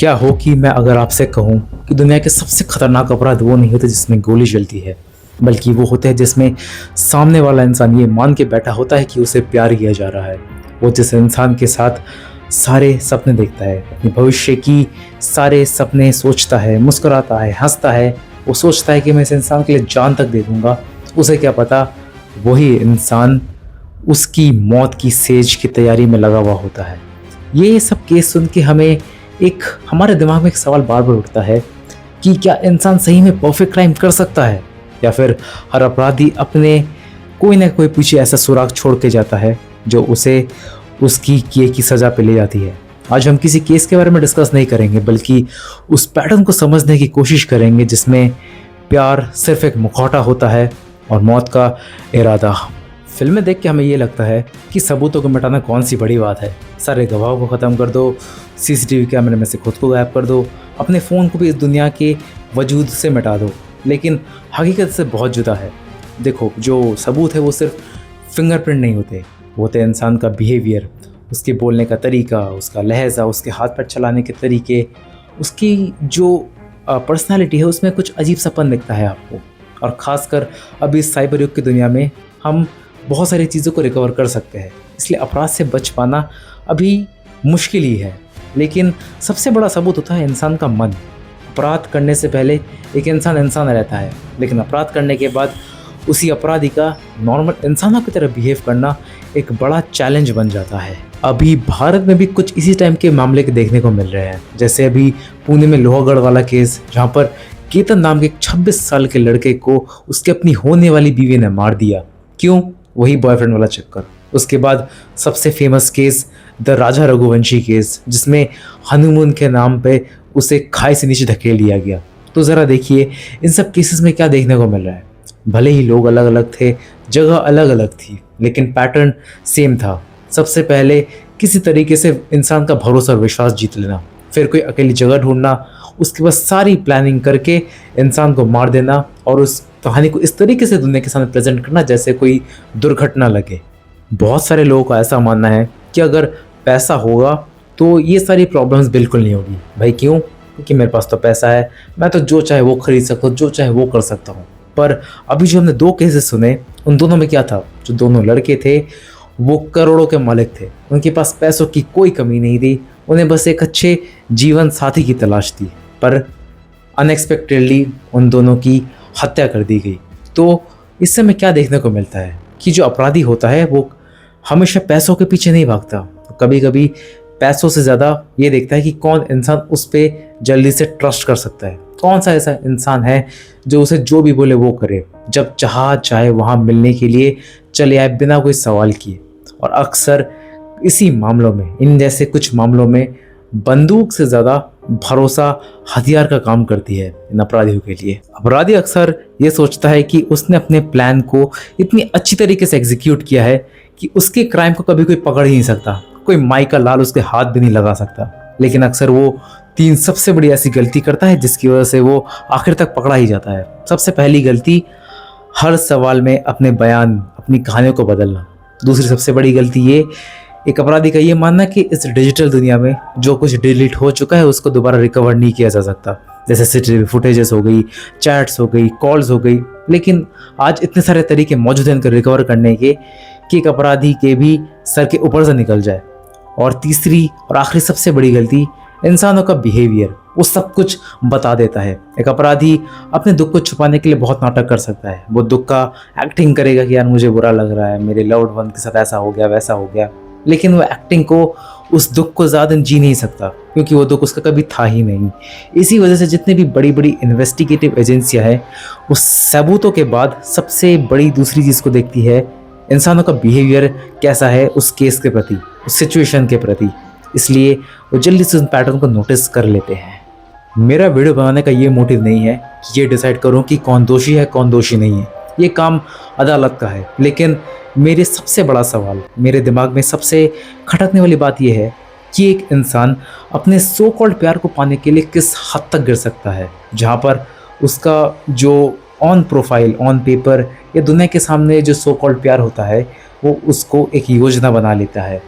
क्या हो कि मैं अगर आपसे कहूँ कि दुनिया के सबसे खतरनाक अपराध वो नहीं होते जिसमें गोली चलती है, बल्कि वो होते हैं जिसमें सामने वाला इंसान ये मान के बैठा होता है कि उसे प्यार किया जा रहा है। वो जिस इंसान के साथ सारे सपने देखता है, अपने भविष्य की सारे सपने सोचता है, मुस्कुराता है, हंसता है। वो सोचता है कि मैं इस इंसान के लिए जान तक दे दूंगा। उसे क्या पता वही इंसान उसकी मौत की सेज की तैयारी में लगा हुआ होता है। ये सब केस सुन के हमारे दिमाग में एक सवाल बार बार उठता है कि क्या इंसान सही में परफेक्ट क्राइम कर सकता है, या फिर हर अपराधी अपने कोई ना कोई पीछे ऐसा सुराग छोड़ के जाता है जो उसे उसकी किए की सज़ा पे ले जाती है। आज हम किसी केस के बारे में डिस्कस नहीं करेंगे, बल्कि उस पैटर्न को समझने की कोशिश करेंगे जिसमें प्यार सिर्फ एक मुखौटा होता है और मौत का इरादा। फिल्में देख के हमें ये लगता है कि सबूतों को मिटाना कौन सी बड़ी बात है। सारे गवाहों को ख़त्म कर दो, सीसीटीवी कैमरे में से खुद को गायब कर दो, अपने फ़ोन को भी इस दुनिया के वजूद से मिटा दो। लेकिन हकीकत से बहुत जुदा है। देखो, जो सबूत है वो सिर्फ फिंगरप्रिंट नहीं होते, वो होते इंसान का बिहेवियर, उसके बोलने का तरीका, उसका लहजा, उसके हाथ पैर चलाने के तरीके, उसकी जो पर्सनालिटी है उसमें कुछ अजीब सापन दिखता है आपको। और ख़ासकर अभी इस साइबर युग की दुनिया में हम बहुत सारी चीज़ों को रिकवर कर सकते हैं, इसलिए अपराध से बच पाना अभी मुश्किल ही है। लेकिन सबसे बड़ा सबूत होता है इंसान का मन। अपराध करने से पहले एक इंसान रहता है, लेकिन अपराध करने के बाद उसी अपराधी का नॉर्मल इंसानों की तरह बिहेव करना एक बड़ा चैलेंज बन जाता है। अभी भारत में भी कुछ इसी टाइम के मामले के देखने को मिल रहे हैं। जैसे अभी पुणे में लोहागढ़ वाला केस, जहाँ पर केतन नाम के 26 साल के लड़के को उसके अपनी होने वाली बीवी ने मार दिया। क्यों? वही बॉयफ्रेंड वाला चक्कर। उसके बाद सबसे famous case the Raja Raghuvanshi case, जिसमें हनीमून के नाम पे उसे खाई से नीचे धकेल दिया गया। तो ज़रा देखिए इन सब केसेस में क्या देखने को मिल रहा है। भले ही लोग अलग अलग थे, जगह अलग अलग थी, लेकिन पैटर्न सेम था। सबसे पहले किसी तरीके से इंसान का भरोसा और विश्वास जीत लेना, फिर कोई अकेली जगह ढूंढना, उसके बाद सारी प्लानिंग करके इंसान को मार देना और उस कहानी को इस तरीके से दुनिया के सामने प्रेजेंट करना जैसे कोई दुर्घटना लगे। बहुत सारे लोगों का ऐसा मानना है कि अगर पैसा होगा तो ये सारी प्रॉब्लम्स बिल्कुल नहीं होगी। भाई क्यों? क्योंकि मेरे पास तो पैसा है, मैं तो जो चाहे वो खरीद सकता हूँ, जो चाहे वो कर सकता हूँ। पर अभी जो हमने 2 केसेस सुने, उन दोनों में क्या था? जो दोनों लड़के थे वो करोड़ों के मालिक थे, उनके पास पैसों की कोई कमी नहीं थी, उन्हें बस एक अच्छे जीवन साथी की तलाश थी। पर अनएक्सपेक्टेडली उन दोनों की हत्या कर दी गई। तो इससे हमें क्या देखने को मिलता है कि जो अपराधी होता है वो हमेशा पैसों के पीछे नहीं भागता। कभी कभी पैसों से ज़्यादा ये देखता है कि कौन इंसान उस पर जल्दी से ट्रस्ट कर सकता है, कौन सा ऐसा इंसान है जो उसे जो भी बोले वो करे, जब चाहे वहाँ मिलने के लिए चले आए बिना कोई सवाल किए। और अक्सर इसी मामलों में, इन जैसे कुछ मामलों में, बंदूक से ज़्यादा भरोसा हथियार का काम करती है इन अपराधियों के लिए। अपराधी अक्सर ये सोचता है कि उसने अपने प्लान को इतनी अच्छी तरीके से एग्जीक्यूट किया है कि उसके क्राइम को कभी कोई पकड़ ही नहीं सकता, कोई माई का लाल उसके हाथ भी नहीं लगा सकता। लेकिन अक्सर वो 3 सबसे बड़ी ऐसी गलती करता है जिसकी वजह से वो आखिर तक पकड़ा ही जाता है। सबसे पहली गलती, हर सवाल में अपने बयान, अपनी कहानियों को बदलना। दूसरी सबसे बड़ी गलती ये, एक अपराधी का ये मानना कि इस डिजिटल दुनिया में जो कुछ डिलीट हो चुका है उसको दोबारा रिकवर नहीं किया जा सकता। जैसे सीसीटीवी फुटेजेस हो गई, चैट्स हो गई, कॉल्स हो गई। लेकिन आज इतने सारे तरीके मौजूद हैं इनको रिकवर करने के कि एक अपराधी के भी सर के ऊपर से निकल जाए। और तीसरी और आखिरी सबसे बड़ी गलती, इंसानों का बिहेवियर। वो सब कुछ बता देता है। एक अपराधी अपने दुख को छुपाने के लिए बहुत नाटक कर सकता है। वो दुख का एक्टिंग करेगा कि यार मुझे बुरा लग रहा है, मेरे लव्ड वन के साथ ऐसा हो गया, वैसा हो गया। लेकिन वो एक्टिंग को, उस दुख को ज़्यादा जी नहीं सकता, क्योंकि वो दुख उसका कभी था ही नहीं। इसी वजह से जितनी भी बड़ी बड़ी इन्वेस्टिगेटिव एजेंसियां हैं, उस सबूतों के बाद सबसे बड़ी दूसरी चीज़ को देखती है, इंसानों का बिहेवियर कैसा है उस केस के प्रति, उस सिचुएशन के प्रति। इसलिए वो जल्दी से उस पैटर्न को नोटिस कर लेते हैं। मेरा वीडियो बनाने का ये मोटिव नहीं है कि ये डिसाइड करूँ कि कौन दोषी है कौन दोषी नहीं है, ये काम अदालत का है। लेकिन मेरे सबसे बड़ा सवाल, मेरे दिमाग में सबसे खटकने वाली बात यह है कि एक इंसान अपने सो कॉल्ड प्यार को पाने के लिए किस हद तक गिर सकता है, जहाँ पर उसका जो ऑन प्रोफाइल, ऑन पेपर या दुनिया के सामने जो सो कॉल्ड प्यार होता है वो उसको एक योजना बना लेता है।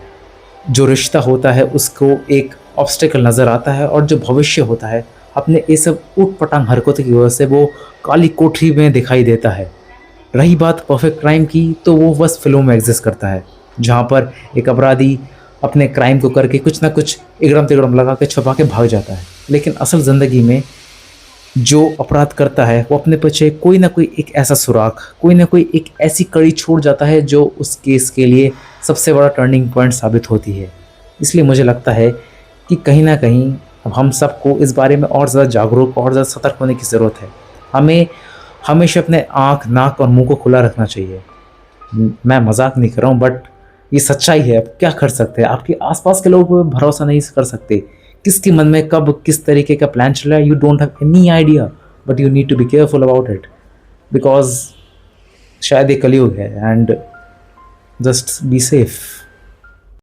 जो रिश्ता होता है उसको एक ऑब्स्टेकल नज़र आता है और जो भविष्य होता है अपने ये सब ऊट पटांग हरकतों की वजह से वो काली कोठरी में दिखाई देता है। रही बात परफेक्ट क्राइम की, तो वो बस फिल्मों में एग्जिस्ट करता है, जहाँ पर एक अपराधी अपने क्राइम को करके कुछ ना कुछ इगड़म तिगड़म लगा के छुपा के भाग जाता है। लेकिन असल ज़िंदगी में जो अपराध करता है वो अपने पीछे कोई ना कोई एक ऐसा सुराग, कोई ना कोई एक ऐसी कड़ी छोड़ जाता है जो उस केस के लिए सबसे बड़ा टर्निंग पॉइंट साबित होती है। इसलिए मुझे लगता है कि कहीं ना कहीं अब हम सबको इस बारे में और ज़्यादा जागरूक और ज़्यादा सतर्क होने की ज़रूरत है। हमें हमेशा अपने आँख, नाक और मुंह को खुला रखना चाहिए। मैं मजाक नहीं कर रहा हूँ, बट ये सच्चाई है। अब क्या कर सकते हैं, आपके आसपास के लोगों पर भरोसा नहीं कर सकते। किसके मन में कब किस तरीके का प्लान चल रहा है, you don't have any idea, but you need to be careful about it, because शायद ये कलयुग है। And just be safe.